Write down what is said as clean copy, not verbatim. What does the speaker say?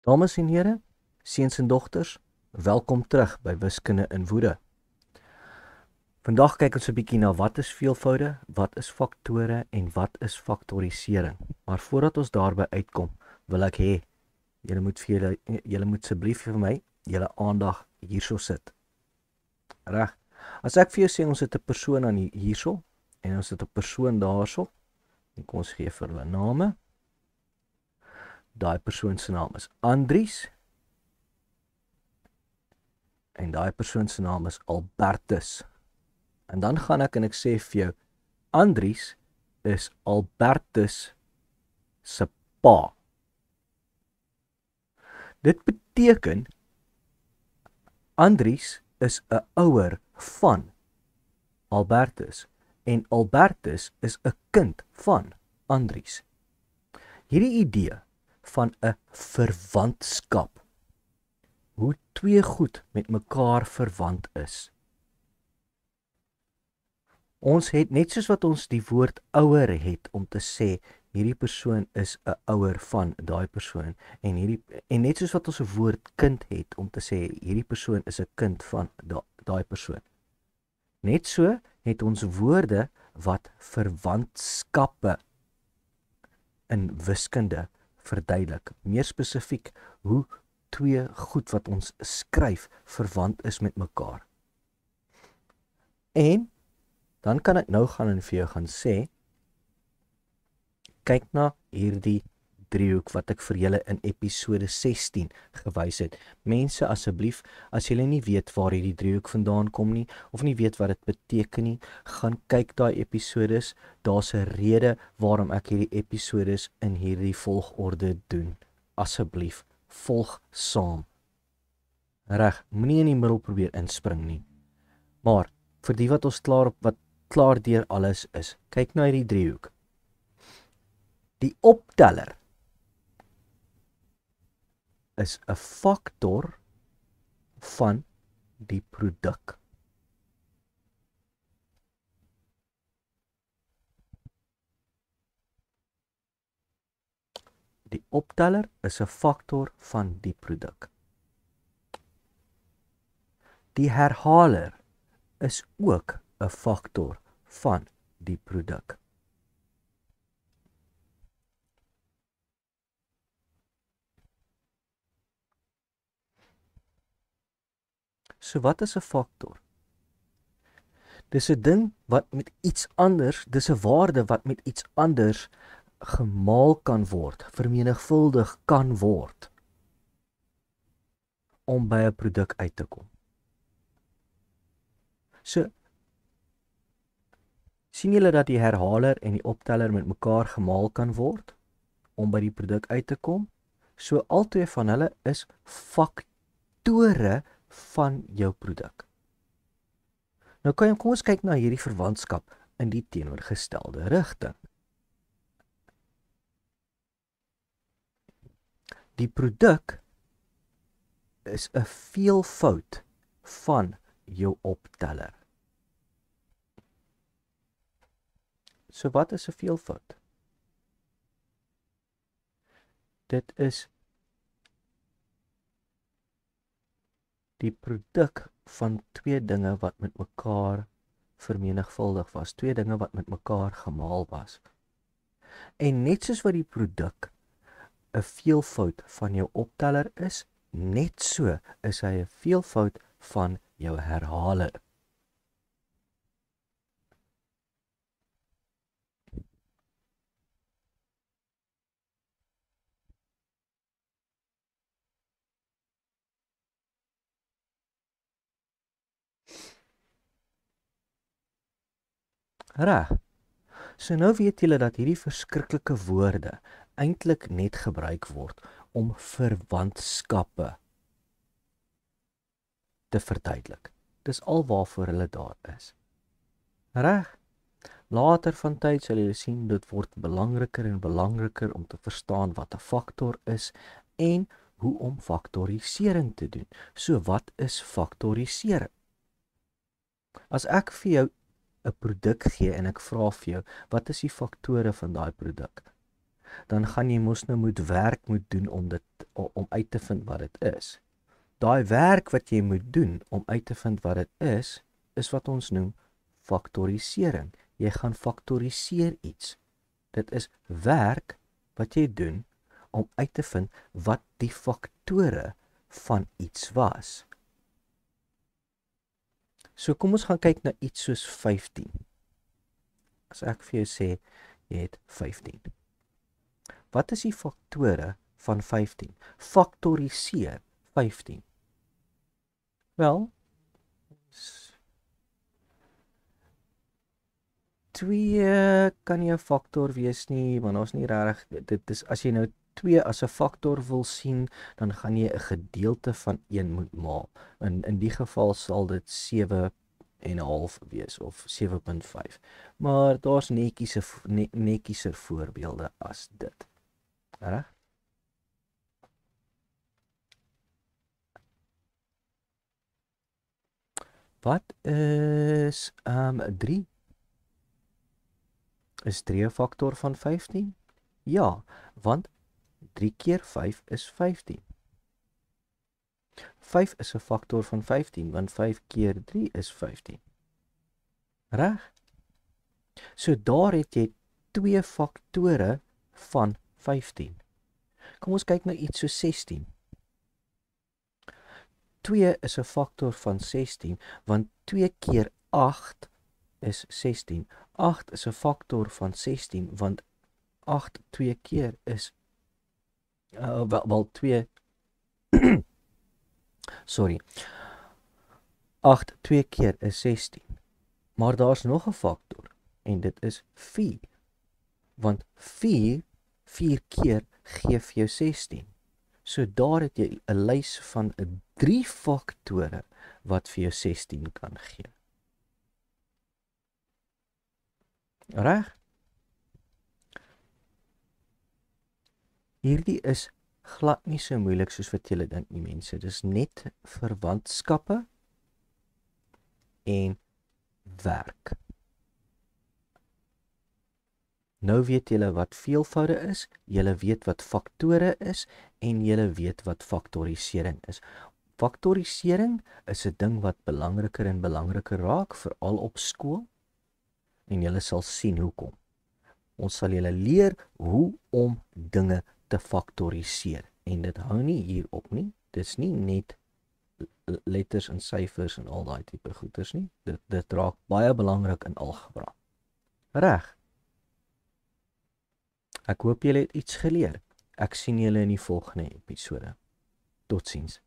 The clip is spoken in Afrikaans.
Dames en here, seuns en dogters, welkom terug by Wiskunde in Woede. Vandag kyk ons 'n bietjie na wat is veelvoude, wat is faktore en wat is faktorisering. Maar voordat ons daarby uitkom, wil ek hê julle moet asseblief vir my julle aandag hierso sit. Reg. As ek vir jou sê ons het 'n persoon aan hierso en ons het 'n persoon daarso, en kom ons gee vir hulle name. Daai persoon se naam is Andries en daai persoon se naam is Albertus. En dan gaan ek en ek sê vir jou, Andries is Albertus se pa. Dit beteken Andries is 'n ouer van Albertus en Albertus is 'n kind van Andries. Hierdie idee van 'n verwantskap, hoe twee goed met mekaar verwant is. Ons het, net soos wat ons die woord ouer het om te sê, hierdie persoon is 'n ouer van daai persoon, en net soos wat ons 'n woord kind het om te sê, hierdie persoon is 'n kind van daai persoon. Net so het ons woorde wat verwantskappe in wiskunde verduidelik. Meer spesifiek, hoe twee goed wat ons skryf verwant is met mekaar. En dan kan ek nou gaan en vir jou gaan sê, kyk na hierdie driehoek wat ek vir julle in episode 16 gewys het. Mense, asseblief, as julle nie weet waar hierdie driehoek vandaan kom nie, of nie weet wat dit beteken nie, gaan kyk daai episodes. Daar's 'n rede waarom ek hierdie episodes in hierdie volgorde doen. Asseblief, volg saam. Reg, moenie in die middel probeer inspring nie. Maar vir die wat ons klaar deur alles is, kyk na hierdie driehoek. Die opteller is 'n faktor van die produk. Die opteller is 'n faktor van die produk. Die herhaler is ook 'n faktor van die produk. So wat is 'n faktor? Dis 'n ding wat met iets anders, dis 'n waarde wat met iets anders gemaal kan word, vermenigvuldig kan word, om by 'n produk uit te kom. So, sien julle dat die herhaler en die opteller met mekaar gemaal kan word, om by die produk uit te kom? So, albei van hulle is faktore van jou produk. Nou kom ons kyk na hierdie verwantskap in die teenoorgestelde rigting. Die produk is 'n veelvoud van jou opteller. So wat is 'n veelvoud? Dit is die produk van twee dinge wat met mekaar vermenigvuldig was, twee dinge wat met mekaar gemaal was. En net soos wat die produk 'n veelvoud van jou opteller is, net so is hy 'n veelvoud van jou herhaler. Reg. So nou weet julle dat hierdie verskriklike woorde eintlik net gebruik word om verwantskappe te verduidelik. Dis al waarvoor hulle daar is. Reg. Later van tyd sal julle sien dit word belangriker en belangriker om te verstaan wat 'n faktor is en hoe om faktorisering te doen. So wat is faktorisering? As ek vir jou 'n produk gee en ek vra vir jou, wat is die faktore van daai produk? Dan gaan jy mos nou werk moet doen om dit om uit te vind wat dit is. Daai werk wat jy moet doen om uit te vind wat dit is wat ons noem faktorisering. Jy gaan faktoriseer iets. Dit is werk wat jy doen om uit te vind wat die faktore van iets was. So kom ons gaan kyk na iets soos 15. As ek vir jou sê, jy het 15. Wat is die faktore van 15? Faktoriseer 15. Wel, 2 kan nie 'n faktor wees nie, want ons nie regtig, dit is, as jy nou 2 as 'n faktor wil sien, dan gaan jy 'n gedeelte van 1 moet maak. In die geval sal dit 7,5 wees, of 7,5. Maar daar's netkieser voorbeelde as dit. Reg? Wat is 3? Is 3 'n faktor van 15? Ja, want 3 keer 5 is 15. 5 is 'n faktor van 15, want 5 keer 3 is 15. Reg? So daar het jy 2 faktore van 15. Kom ons kyk na iets so 16. 2 is 'n faktor van 16, want 2 keer 8 is 16. 8 is 'n faktor van 16, want 8 2 keer is wel 2 sorry. 8 2 keer is 16. Maar daar's nog 'n faktor en dit is 4. Want 4 keer gee vir jou 16. So daar het jy 'n lys van 3 faktore wat vir jou 16 kan gee. Reg? Hierdie is glad nie so moeilik soos wat julle dink nie, mense. Dis net verwantskappe en werk. Nou weet julle wat veelvoude is, julle weet wat faktore is en julle weet wat faktorisering is. Faktorisering is 'n ding wat belangriker en belangriker raak, veral op skool. En julle sal sien hoekom. Ons sal julle leer hoe om dinge te faktoriseer. En dit hou nie hier op nie. Dit's nie net letters en syfers en al daai tipe goeters nie. Dit raak baie belangrik in algebra. Reg. Ek hoop julle het iets geleer. Ek sien julle in die volgende episode. Totsiens.